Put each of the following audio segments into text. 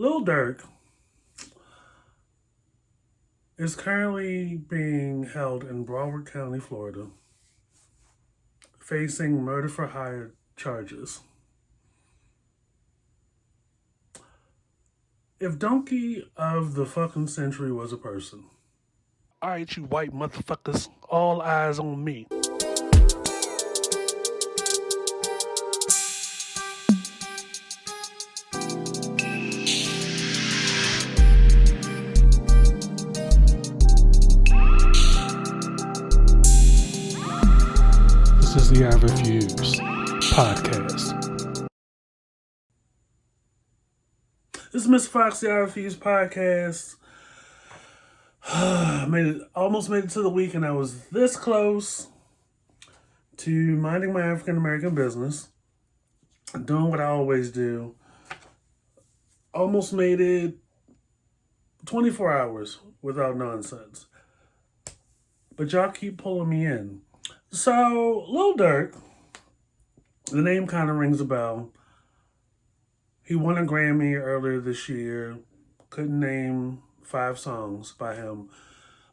Lil Durk is currently being held in Broward County, Florida, facing murder for hire charges. If Donkey of the fucking Century was a person. Alright, you white motherfuckers, all eyes on me. This is the I Refuse podcast. This is Mr. Fox, the I Refuse podcast. Almost made it to the week, and I was this close to minding my African American business, doing what I always do. Almost made it 24 hours without nonsense. But y'all keep pulling me in. So, Lil Durk, the name kind of rings a bell. He won a Grammy earlier this year. Couldn't name 5 songs by him.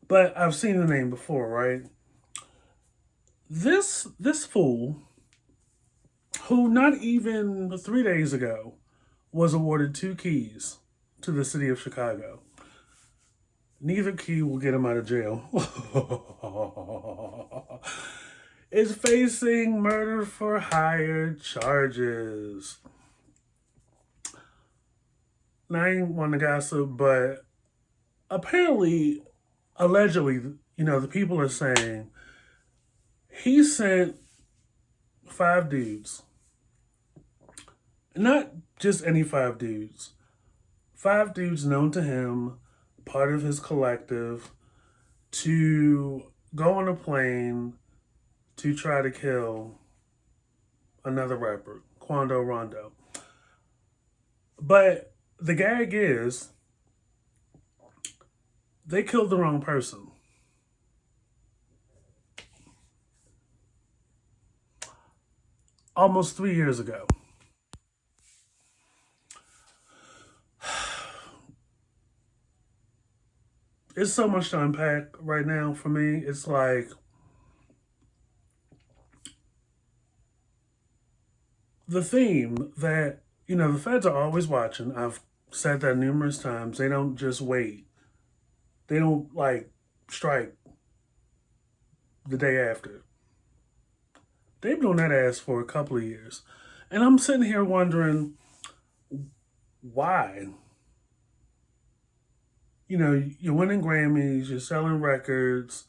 But I've seen the name before, right? This fool, who not even 3 days ago was awarded 2 keys to the city of Chicago. Neither key will get him out of jail. Is facing murder for hire charges. Now, I ain't want to gossip, but apparently, allegedly, the people are saying he sent 5 dudes. Not just any 5 dudes. 5 dudes known to him, part of his collective, to go on a plane to try to kill another rapper, Quando Rondo. But the gag is, they killed the wrong person. Almost 3 years ago. It's so much to unpack right now for me. It's like, the theme that, the feds are always watching. I've said that numerous times. They don't just wait. They don't, strike the day after. They've been on that ass for a couple of years. And I'm sitting here wondering, why? You're winning Grammys, you're selling records,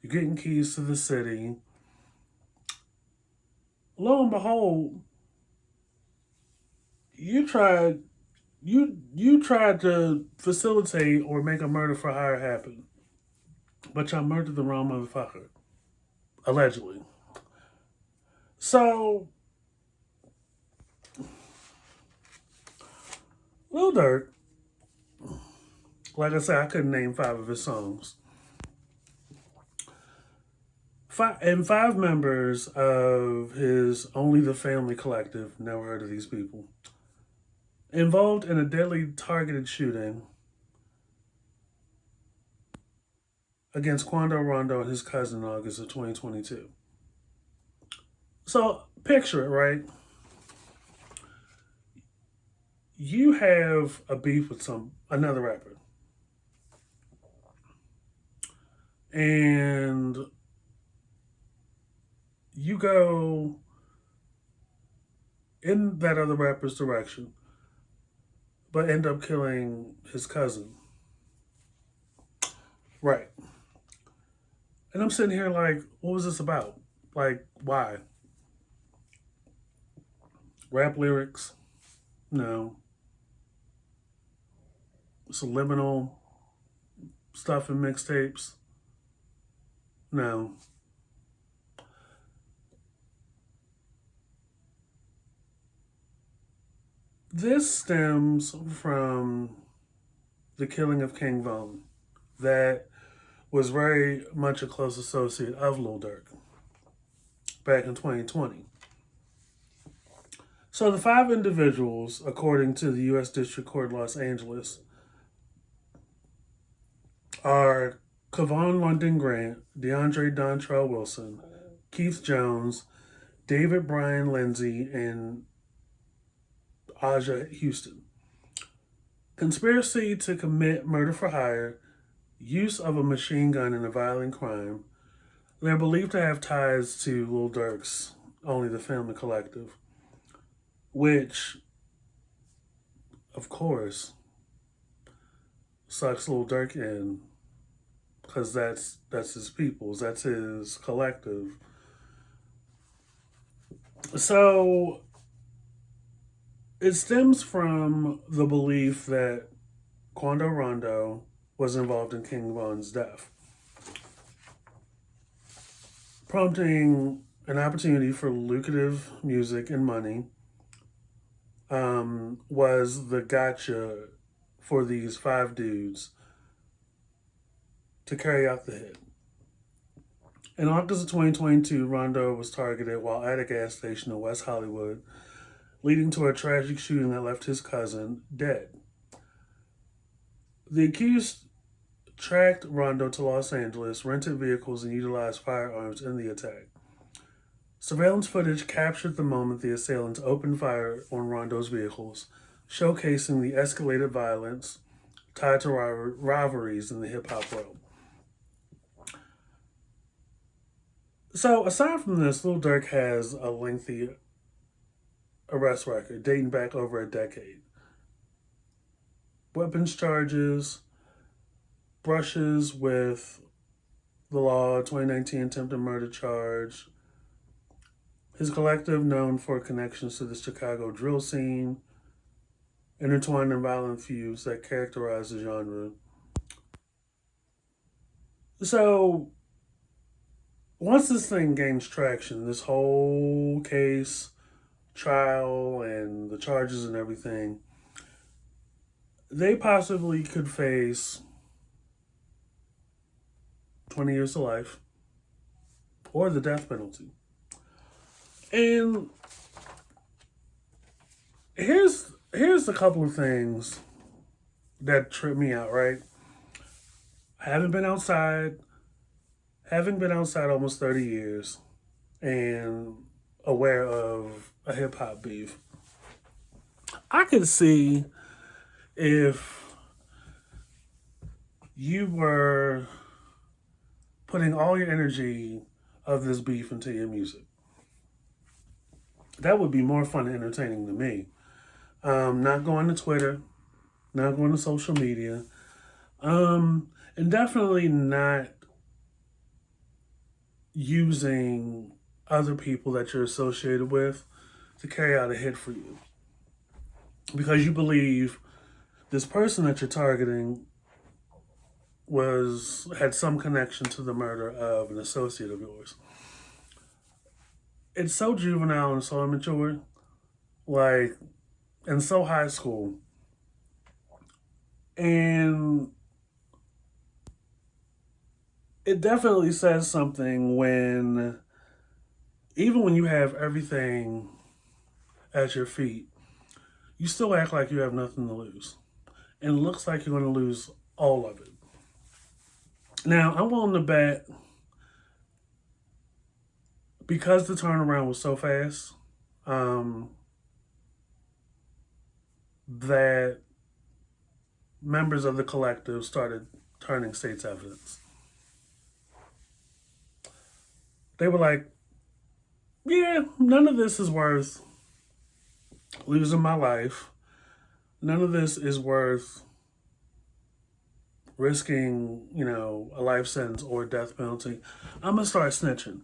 you're getting keys to the city. Lo and behold, you tried to facilitate or make a murder for hire happen. But y'all murdered the wrong motherfucker. Allegedly. So, Lil Durk, like I said, I couldn't name 5 of his songs. 5 members of his Only the Family collective, never heard of these people, involved in a deadly targeted shooting against Quando Rondo and his cousin in August of 2022. So, picture it, right? You have a beef with another rapper. And you go in that other rapper's direction, but end up killing his cousin. Right. And I'm sitting here like, what was this about? Like, why? Rap lyrics? No. Subliminal stuff in mixtapes? No. This stems from the killing of King Von, that was very much a close associate of Lil Durk back in 2020. So the five individuals, according to the U.S. District Court Los Angeles, are Kevon London Grant, DeAndre Dontrell Wilson, Keith Jones, David Bryan Lindsay, and Aja Houston. Conspiracy to commit murder for hire, use of a machine gun in a violent crime. They're believed to have ties to Lil Durk's Only the Family Collective, which, of course, sucks Lil Durk in because that's his people's, that's his collective. So it stems from the belief that Quando Rondo was involved in King Von's death, prompting an opportunity for lucrative music and money. Was the gotcha for these five dudes to carry out the hit. In August of 2022, Rondo was targeted while at a gas station in West Hollywood, leading to a tragic shooting that left his cousin dead. The accused tracked Rondo to Los Angeles, rented vehicles, and utilized firearms in the attack. Surveillance footage captured the moment the assailants opened fire on Rondo's vehicles, showcasing the escalated violence tied to rivalries in the hip hop world. So, aside from this, Lil Durk has a lengthy arrest record dating back over a decade. Weapons charges, brushes with the law, 2019 attempted murder charge. His collective, known for connections to the Chicago drill scene, intertwined in violent feuds that characterize the genre. So, once this thing gains traction, this whole case, trial, and the charges and everything, they possibly could face 20 years to life or the death penalty. And here's a couple of things that trip me out, right? I haven't been outside, having been outside almost 30 years and aware of a hip hop beef. I could see if you were putting all your energy of this beef into your music. That would be more fun and entertaining to me. Not going to Twitter, not going to social media, and definitely not using other people that you're associated with to carry out a hit for you. Because you believe this person that you're targeting had some connection to the murder of an associate of yours. It's so juvenile and so immature, like, and so high school. And it definitely says something even when you have everything at your feet, you still act like you have nothing to lose. And it looks like you're going to lose all of it. Now, I'm willing to bet, because the turnaround was so fast, that members of the collective started turning state's evidence. They were like, yeah, none of this is worth losing my life. None of this is worth risking, a life sentence or a death penalty. I'm going to start snitching.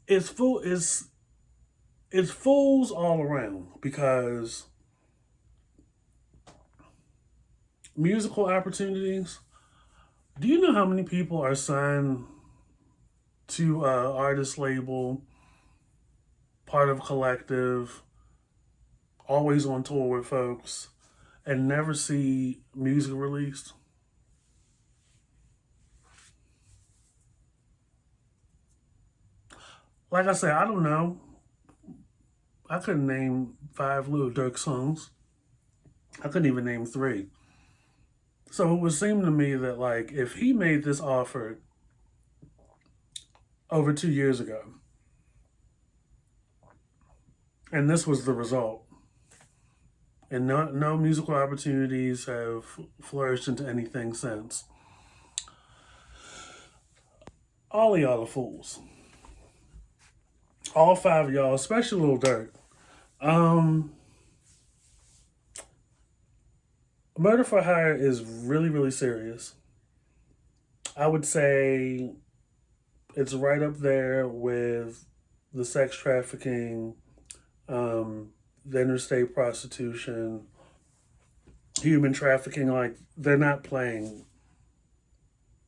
It's fools all around, because musical opportunities. Do you know how many people are signed to an artist label, part of collective, always on tour with folks, and never see music released? Like I said, I don't know. I couldn't name 5 Lil Durk songs. I couldn't even name 3. So it would seem to me that, like, if he made this offer over 2 years ago, and this was the result, and no musical opportunities have flourished into anything since, all of y'all are fools. All 5 of y'all, especially Lil Durk. Um, Murder for hire is really, really serious. I would say it's right up there with the sex trafficking, the interstate prostitution, human trafficking. Like, they're not playing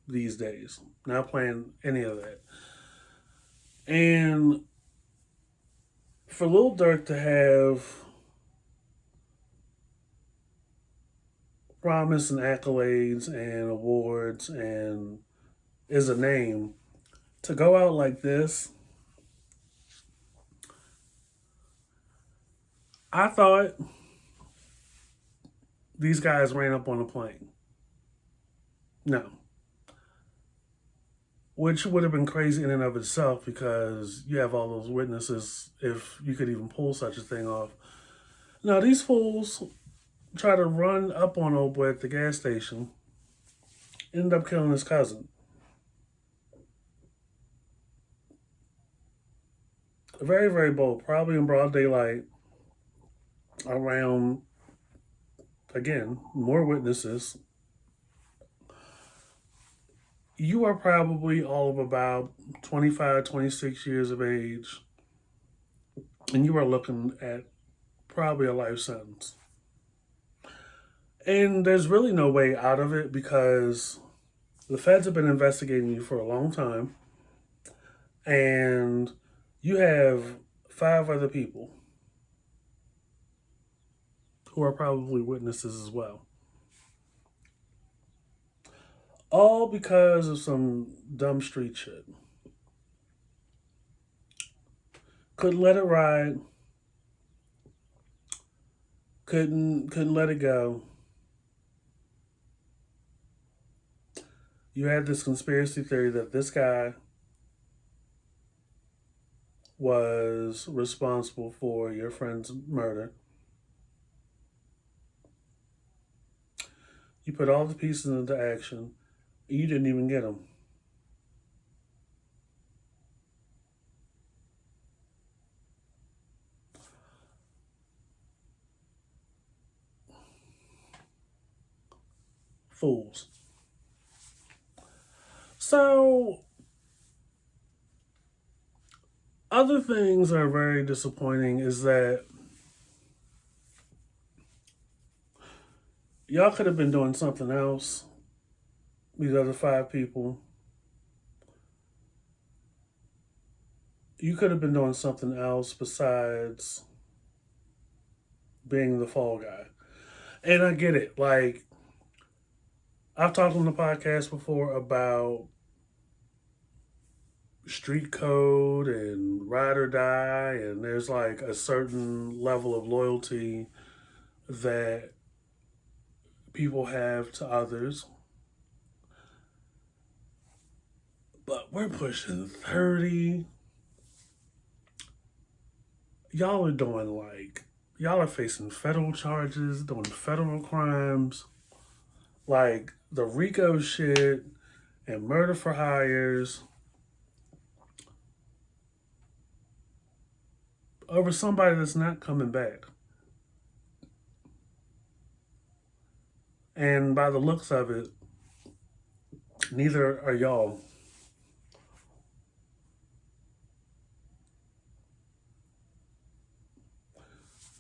these days, not playing any of that. And for Lil Durk to have promise and accolades and awards and is a name, to go out like this, I thought these guys ran up on a plane. No. Which would have been crazy in and of itself because you have all those witnesses if you could even pull such a thing off. Now, these fools try to run up on old boy at the gas station, end up killing his cousin. Very, very bold. Probably in broad daylight around, again, more witnesses. You are probably all of about 25, 26 years of age, and you are looking at probably a life sentence. And there's really no way out of it because the feds have been investigating you for a long time, and you have 5 other people who are probably witnesses as well. All because of some dumb street shit. Couldn't let it ride. Couldn't let it go. You had this conspiracy theory that this guy was responsible for your friend's murder. You put all the pieces into action. You didn't even get them. Fools. So, other things that are very disappointing is that y'all could have been doing something else. These other 5 people. You could have been doing something else besides being the fall guy. And I get it. Like, I've talked on the podcast before about street code and ride or die, and there's like a certain level of loyalty that people have to others. But we're pushing 30. Y'all are doing y'all are facing federal charges, doing federal crimes, like the RICO shit and murder for hires over somebody that's not coming back. And by the looks of it, neither are y'all.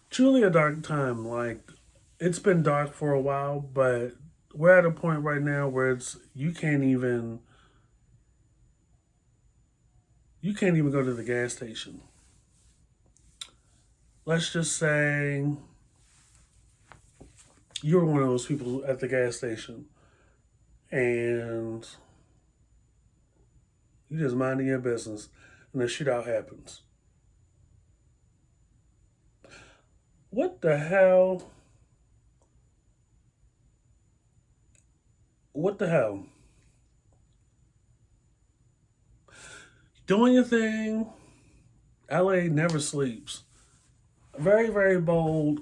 Truly a dark time. Like, it's been dark for a while, but we're at a point right now where you can't even go to the gas station. Let's just say you're one of those people at the gas station and you're just minding your business. and a shootout happens. What the hell? What the hell? Doing your thing. LA never sleeps. Very, very bold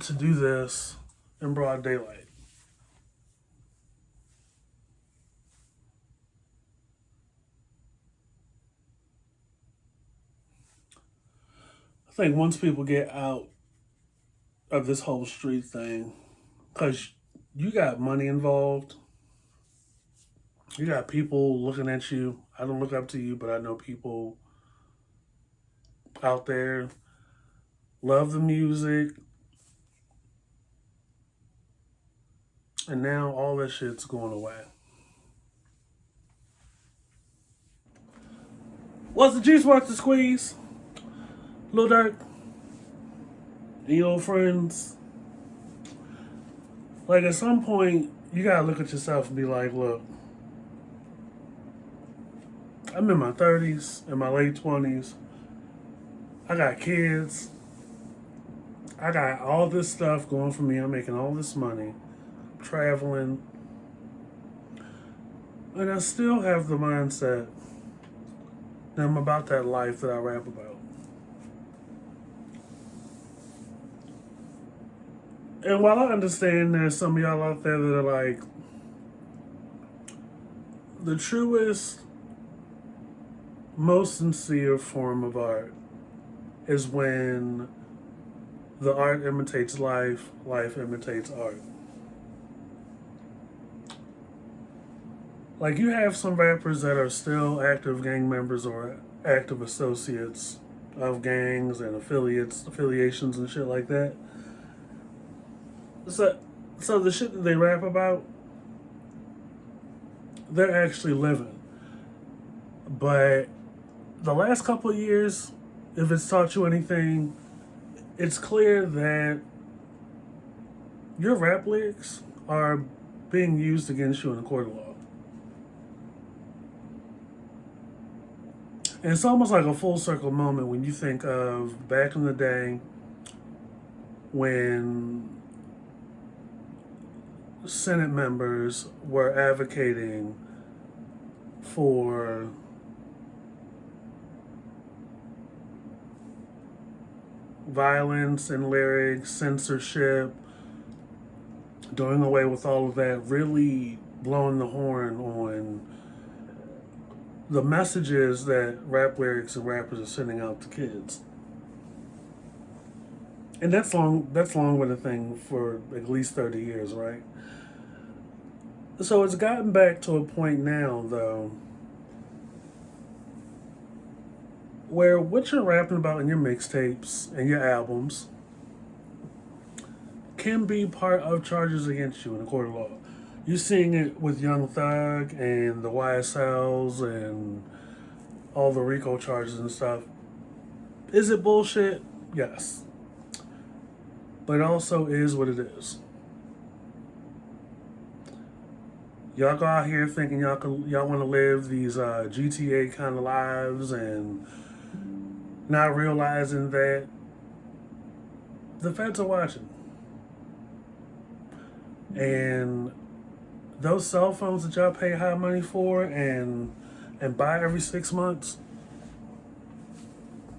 to do this in broad daylight. I think once people get out of this whole street thing, because you got money involved, you got people looking at you. I don't look up to you, but I know people out there love the music. And now all that shit's going away. Was the juice worth the squeeze? Lil Durk and your old friends. Like at some point, you gotta look at yourself and be like, look, I'm in my 30s, in my late 20s. I got kids. I got all this stuff going for me. I'm making all this money, traveling. And I still have the mindset that I'm about that life that I rap about. And while I understand there's some of y'all out there that are like, the truest, most sincere form of art is when the art imitates life, life imitates art. Like you have some rappers that are still active gang members or active associates of gangs and affiliations and shit like that. So the shit that they rap about, they're actually living. But the last couple of years, if it's taught you anything, it's clear that your rap lyrics are being used against you in a court of law. And it's almost like a full circle moment when you think of back in the day when Senate members were advocating for violence in lyrics, censorship, doing away with all of that, really blowing the horn on the messages that rap lyrics and rappers are sending out to kids. And that's long been a thing for at least 30 years, right? So it's gotten back to a point now, though, where what you're rapping about in your mixtapes and your albums can be part of charges against you in a court of law. You're seeing it with Young Thug and the YSLs and all the RICO charges and stuff. Is it bullshit? Yes. But it also is what it is. Y'all go out here thinking y'all want to live these GTA kind of lives and not realizing that the feds are watching. And those cell phones that y'all pay high money for and buy every 6 months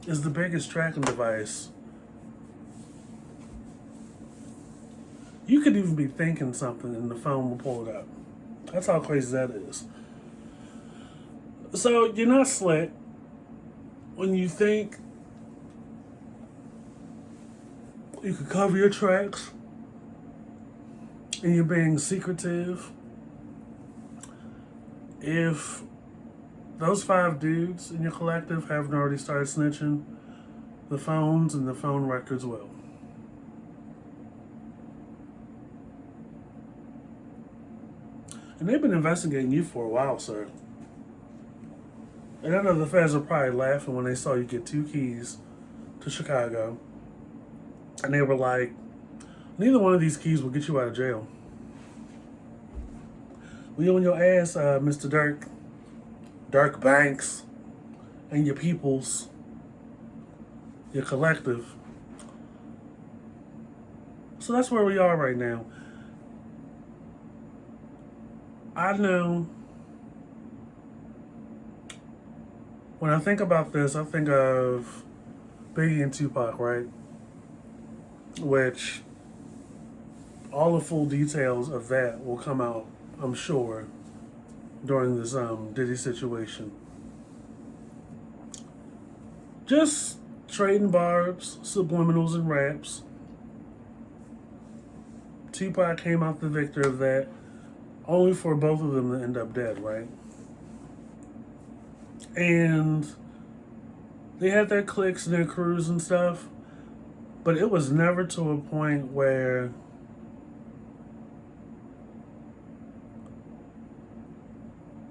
is the biggest tracking device. You could even be thinking something and the phone will pull it up. That's how crazy that is. So you're not slick when you think you could cover your tracks and you're being secretive. If those 5 dudes in your collective haven't already started snitching, the phones and the phone records will. And they've been investigating you for a while, sir. And I know the feds are probably laughing when they saw you get 2 keys to Chicago. And they were like, neither one of these keys will get you out of jail. We on your ass, Mr. Durk Banks, and your peoples, your collective. So that's where we are right now. I know when I think about this, I think of Biggie and Tupac, right? Which all the full details of that will come out, I'm sure, during this Diddy situation. Just trading barbs, subliminals, and raps. Tupac came out the victor of that, only for both of them to end up dead, right? And they had their cliques and their crews and stuff, but it was never to a point where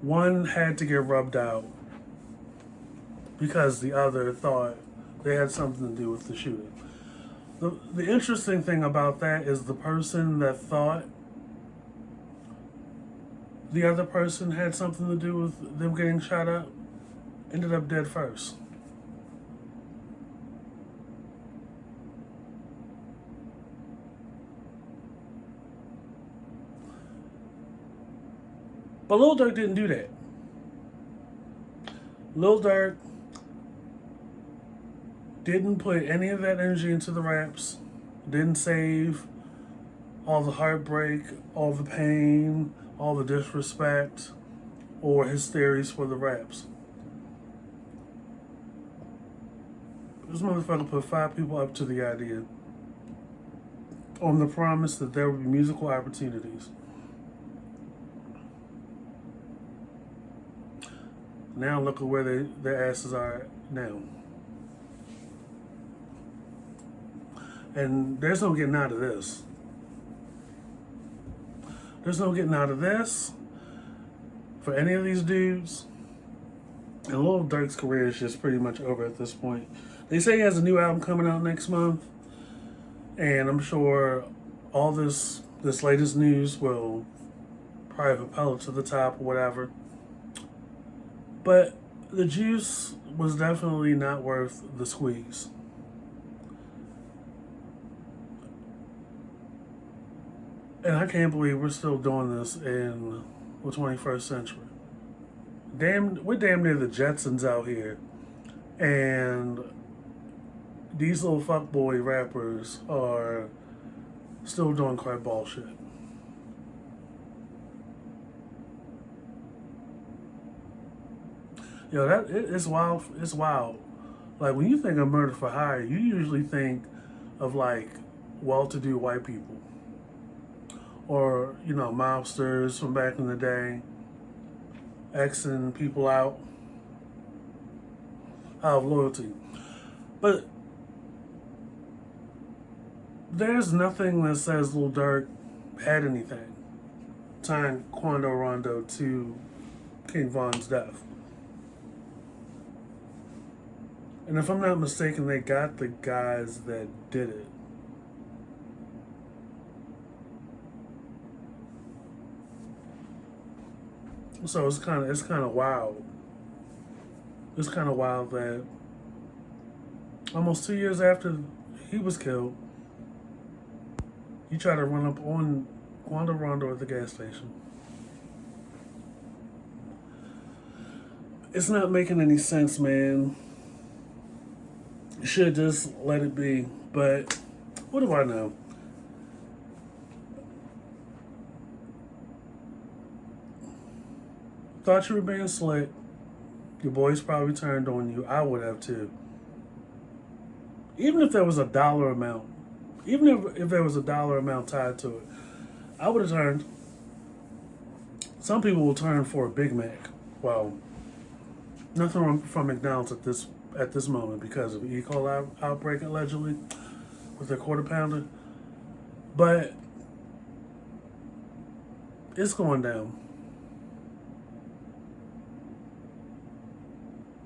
one had to get rubbed out because the other thought they had something to do with the shooting. The interesting thing about that is the person that thought the other person had something to do with them getting shot up ended up dead first. But Lil Durk didn't do that. Lil Durk didn't put any of that energy into the raps, didn't save all the heartbreak, all the pain, all the disrespect, or his theories for the raps. This motherfucker put 5 people up to the idea on the promise that there would be musical opportunities. Now look at where their asses are now. And there's no getting out of this. There's no getting out of this for any of these dudes. And Lil Durk's career is just pretty much over at this point. They say he has a new album coming out next month. And I'm sure all this latest news will probably propel it to the top or whatever. But the juice was definitely not worth the squeeze. And I can't believe we're still doing this in the 21st century. We're damn near the Jetsons out here. And these little fuckboy rappers are still doing crap bullshit. Yo, it's wild. It's wild. Like, when you think of murder for hire, you usually think of, like, well-to-do white people. Or, mobsters from back in the day, Xing people out of loyalty. But there's nothing that says Lil Durk had anything tying Quando Rondo to King Von's death. And if I'm not mistaken, they got the guys that did it. So it's kind of wild. It's kind of wild that almost 2 years after he was killed, you try to run up on Quando Rondo at the gas station. It's not making any sense, man. You should just let it be. But what do I know? Thought you were being slick. Your boys probably turned on you. I would have too. Even if there was a dollar amount, even if there was a dollar amount tied to it, I would have turned. Some people will turn for a Big Mac. Well, nothing wrong from McDonald's at this moment because of E. coli outbreak allegedly with their quarter pounder. But it's going down.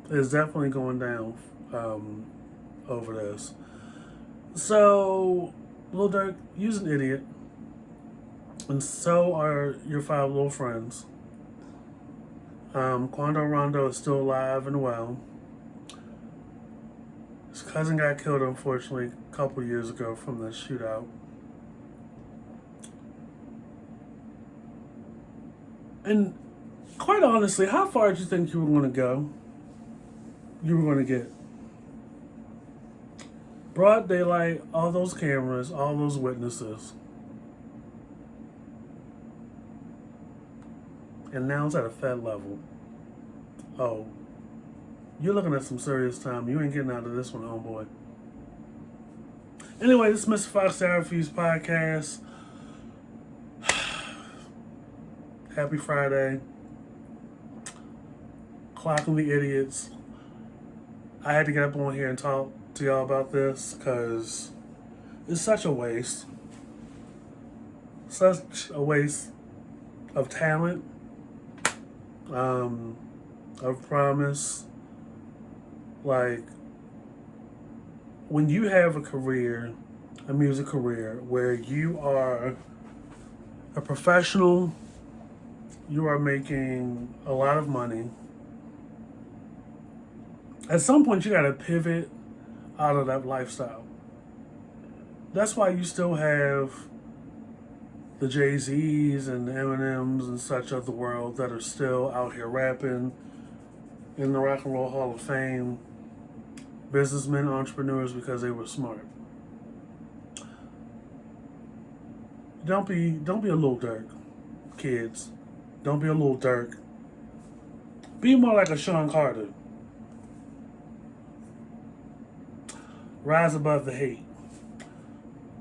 It's definitely going down over this. So, Lil Durk, you's an idiot. And so are your 5 little friends. Quando Rondo is still alive and well. His cousin got killed, unfortunately, a couple years ago from the shootout. And quite honestly, how far did you think you were going to go? You were going to get? Broad daylight, all those cameras, all those witnesses. And now it's at a Fed level. Oh, you're looking at some serious time. You ain't getting out of this one, homeboy. Anyway, this is Mr. Fox, the I Refuse podcast. Happy Friday. Clocking the idiots. I had to get up on here and talk to y'all about this because it's such a waste. Such a waste of talent, of promise. Like, when you have a career, a music career, where you are a professional, you are making a lot of money, at some point you gotta pivot out of that lifestyle. That's why you still have the Jay-Z's and the Eminems and such of the world that are still out here rapping in the Rock and Roll Hall of Fame. Businessmen, entrepreneurs, because they were smart. Don't be a little Durk, kids. Don't be a little Durk. Be more like a Sean Carter. Rise above the hate.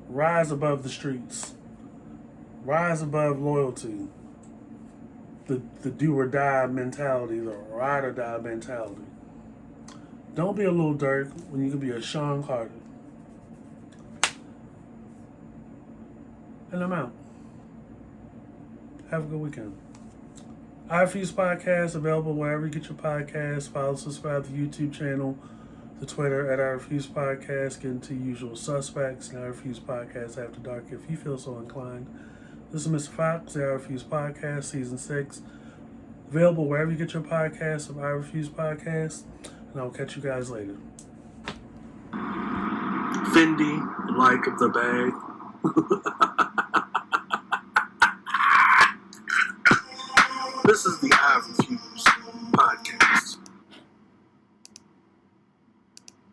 Rise above the streets. Rise above loyalty. The do or die mentality, the ride or die mentality. Don't be a little Durk when you can be a Sean Carter. And I'm out. Have a good weekend. I Refuse Podcast, available wherever you get your podcasts. Follow, subscribe to the YouTube channel, the Twitter at I Refuse Podcast. Get into usual suspects and I Refuse Podcast After Dark if you feel so inclined. This is Mr. Fox, the I Refuse Podcast, Season 6. Available wherever you get your podcasts of I Refuse Podcast. And I'll catch you guys later. Fendi, like the bag. This is the I Refuse